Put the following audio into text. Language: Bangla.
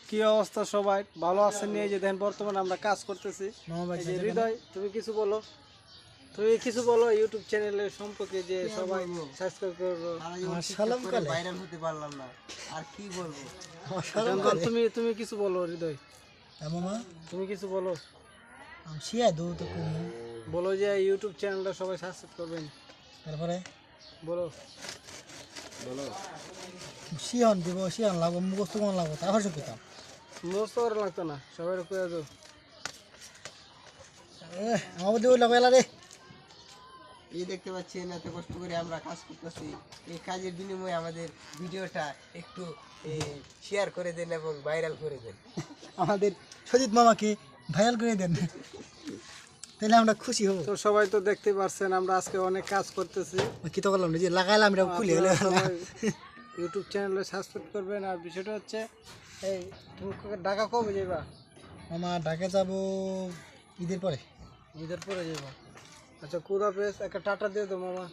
কি অবস্থা সবাই ভালো আছেন নিয়ে যে দেখেন বর্তমানে আমরা কাজ করতেছি এই যে হৃদয় তুমি কিছু বলো ইউটিউব চ্যানেলের সম্পর্কে যে সবাই সাবস্ক্রাইব করো সালাম করে ভাইরাল হতে পারলাম না আর কি বলবো তুমি কিছু বলো হৃদয় মামা তুমি কিছু বলো আমি শিয়া দৌ তো কম বলো যে ইউটিউব চ্যানেলটা সবাই সাবস্ক্রাইব করবেন তারপরে বলো শিয়ন দিব শিয়ন লাগবো মুখস্থ কোন লাগবো তারপর সব পেতাম মুখস্থ করা লাগতো না সবাই কয়ে দাও আমার দিব লাগাইলা রে এই দেখতে পাচ্ছেন এত কষ্ট করে আমরা কাজ করতেছি এই কাজের বিনিময়ে আমাদের ভিডিওটা একটু শেয়ার করে দেন এবং ভাইরাল করে দেন আমাদের সজিত মামাকে ভাইরাল করে দেন তাহলে আমরা খুশি হব তো সবাই তো দেখতে পারছেন আমরা আজকে অনেক কাজ করতেছি কি তো করলাম যে লাগাইলাম এটা খুলে ইউটিউব চ্যানেলে সাবস্ক্রাইব করবেন আর বিষয়টা হচ্ছে এই তুমি ঢাকা কবে যাবা মামা ঢাকা যাব ঈদের পরে ঈদের পরে যাবা আচ্ছা খুদা হাফেজ একটা টাটা দিয়ে দাও মামা